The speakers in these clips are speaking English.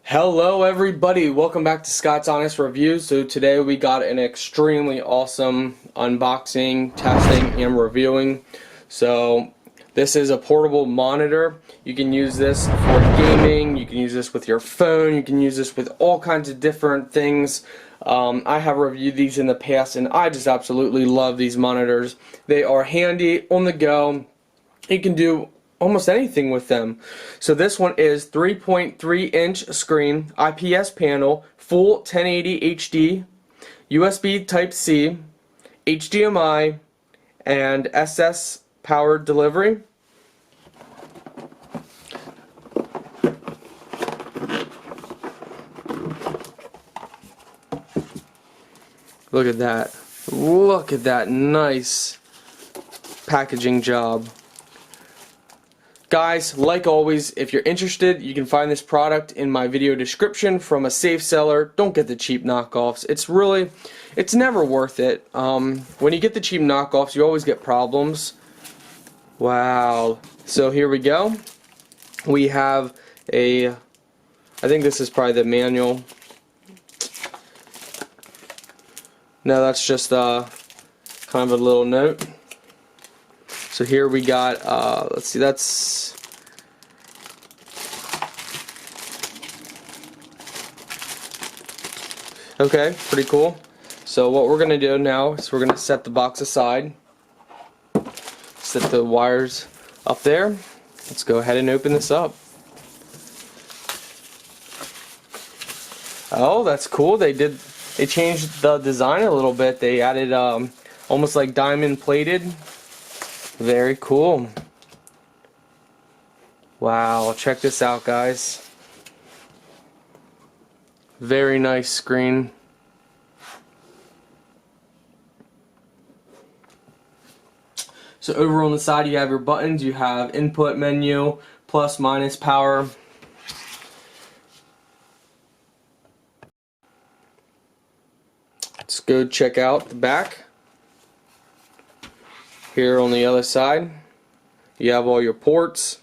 Hello everybody, welcome back to Scott's Honest Reviews. So today we got an extremely awesome unboxing, testing, and reviewing. So this is a portable monitor. You can use this for gaming, you can use this with your phone, you can use this with all kinds of different things. I have reviewed these in the past and I just absolutely love these monitors. They are handy, on the go. You can do almost anything with them. So this one is 3.3-inch screen, IPS panel, full 1080 HD, USB Type-C, HDMI, and SS power delivery. Look at that. Look at that nice packaging job. Guys, like always, if you're interested, you can find this product in my video description from a safe seller. Don't get the cheap knockoffs. It's never worth it. When you get the cheap knockoffs, you always get problems. Wow. So here we go. We have I think this is probably the manual. No, that's just kind of a little note. So here we got, let's see, that's, okay, pretty cool. So what we're going to do now is we're going to set the box aside, set the wires up there. Let's go ahead and open this up. Oh, that's cool. They changed the design a little bit. They added almost like diamond plated. Very cool. Wow, check this out, guys. Very nice screen. So over on the side you have your buttons. You have input menu, plus, minus, power. Let's go check out the back. Here on the other side, you have all your ports.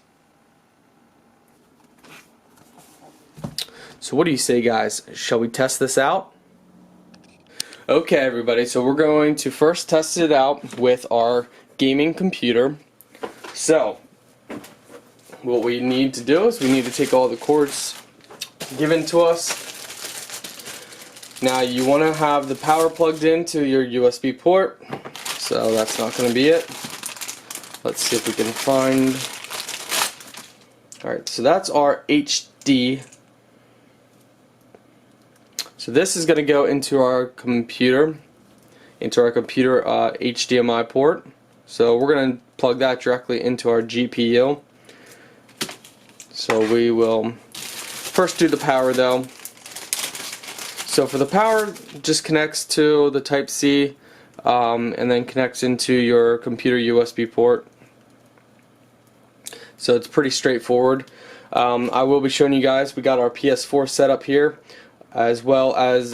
So what do you say, guys? Shall we test this out? Okay, everybody, so we're going to first test it out with our gaming computer. So what we need to do is we need to take all the cords given to us. Now you want to have the power plugged into your USB port. So that's not going to be it. Let's see if we can find. Alright, so that's our HD. So this is going to go into our computer, HDMI port. So we're going to plug that directly into our GPU. So we will first do the power though. So for the power, just connects to the Type-C. And then connects into your computer USB port. So it's pretty straightforward. I will be showing you guys, we got our PS4 set up here, as well as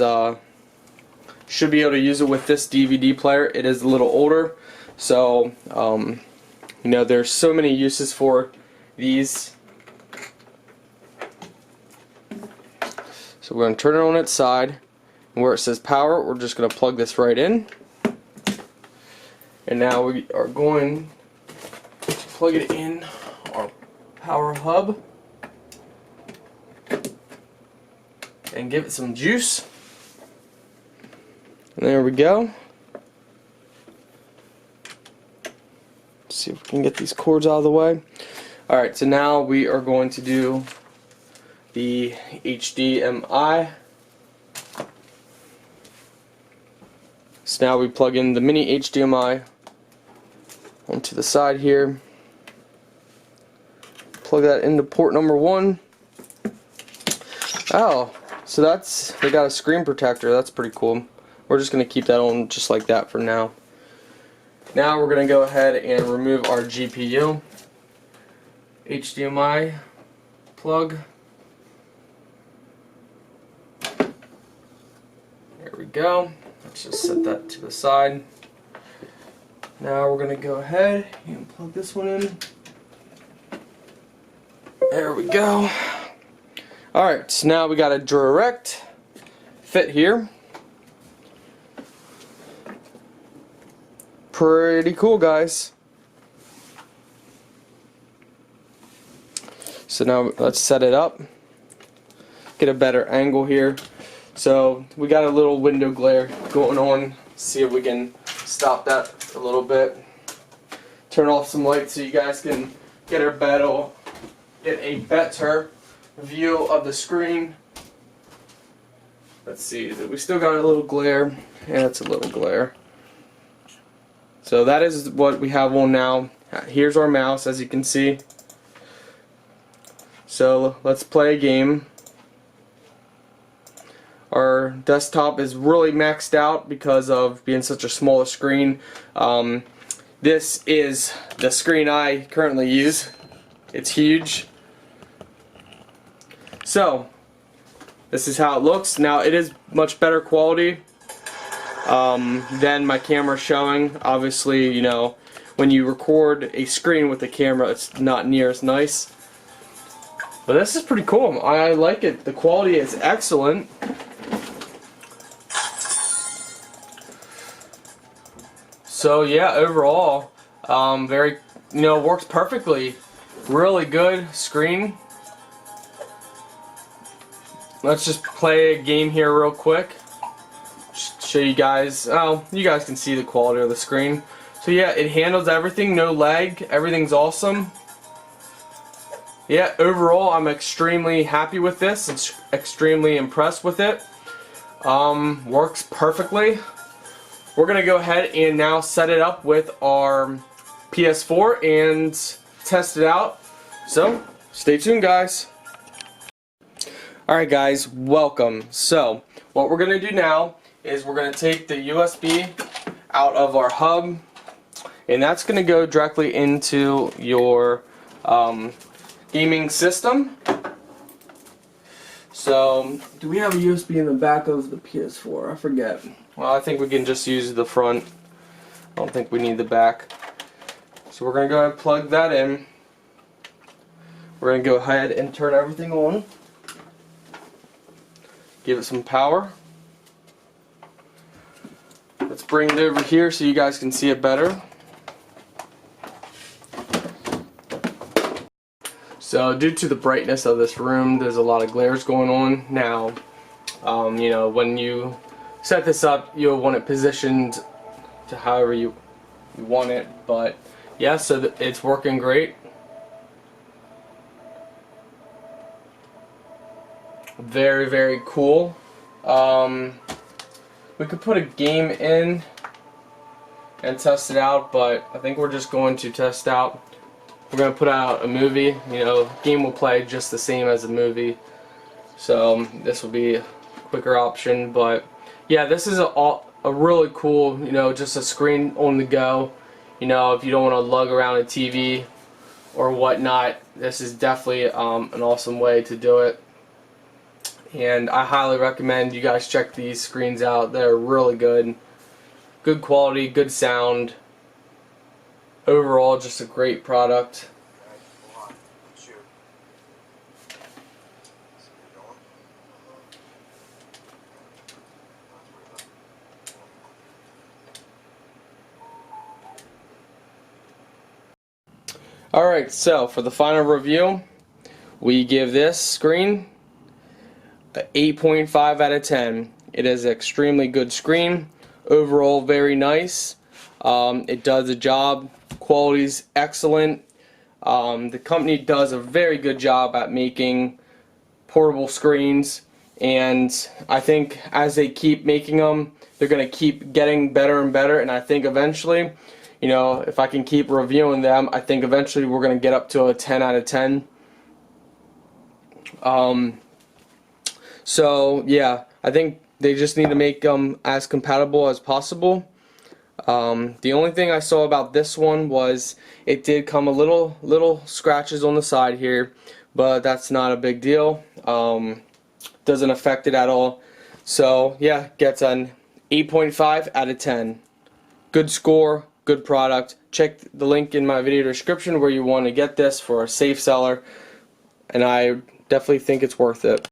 should be able to use it with this DVD player. It is a little older, so you know, there's so many uses for these. So we're going to turn it on its side, and where it says power, we're just going to plug this right in. And now we are going to plug it in our power hub and give it some juice. And there we go. Let's see if we can get these cords out of the way. Alright, so now we are going to do the HDMI. So now we plug in the mini HDMI onto the side here. Plug that into port number 1. Oh, so they got a screen protector. That's pretty cool. We're just going to keep that on just like that for now. Now we're going to go ahead and remove our GPU. HDMI plug. There we go. Let's just set that to the side. Now we're going to go ahead and plug this one in. There we go. Alright, so now we got a direct fit here. Pretty cool, guys. So now let's set it up, get a better angle here. So we got a little window glare going on. See if we can stop that a little bit. Turn off some lights so you guys can get a better view of the screen. Let's see, we still got a little glare. Yeah, it's a little glare. So that is what we have on now. Here's our mouse, as you can see. So let's play a game. Our desktop is really maxed out because of being such a smaller screen. This is the screen I currently use. It's huge. So this is how it looks. Now it is much better quality than my camera showing. Obviously, you know, when you record a screen with the camera, it's not near as nice. But this is pretty cool. I like it. The quality is excellent. So yeah, overall, very, you know, works perfectly. Really good screen. Let's just play a game here real quick. Just show you guys. Oh, you guys can see the quality of the screen. So yeah, it handles everything, no lag. Everything's awesome. Yeah, overall, I'm extremely happy with this. It's extremely impressed with it. Works perfectly. We're gonna go ahead and now set it up with our PS4 and test it out. So stay tuned, guys. Alright guys, welcome. So what we're gonna do now is we're gonna take the USB out of our hub, and that's gonna go directly into your gaming system. So do we have a USB in the back of the PS4? I forget. Well, I think we can just use the front. I don't think we need the back. So we're going to go ahead and plug that in. We're going to go ahead and turn everything on. Give it some power. Let's bring it over here so you guys can see it better. So due to the brightness of this room, there's a lot of glares going on. Now, you know, when you set this up, you'll want it positioned to however you want it. But yeah, so it's working great. Very, very cool. We could put a game in and test it out, but I think we're just going to test out. We're going to put out a movie. You know, game will play just the same as a movie. So this will be a quicker option, but yeah, this is a really cool, you know, just a screen on the go. You know, if you don't want to lug around a TV or whatnot, this is definitely an awesome way to do it. And I highly recommend you guys check these screens out. They're really good. Good quality, good sound. Overall, just a great product. Alright, so for the final review, we give this screen an 8.5 out of 10. It is an extremely good screen. Overall, very nice. It does the job. Quality's excellent. The company does a very good job at making portable screens, and I think as they keep making them, they're going to keep getting better and better, and I think eventually, you know, if I can keep reviewing them, I think eventually we're going to get up to a 10 out of 10. So yeah, I think they just need to make them as compatible as possible. The only thing I saw about this one was it did come a little scratches on the side here, but that's not a big deal. Doesn't affect it at all. So yeah, gets an 8.5 out of 10. Good score, good product. Check the link in my video description where you want to get this for a safe seller. And I definitely think it's worth it.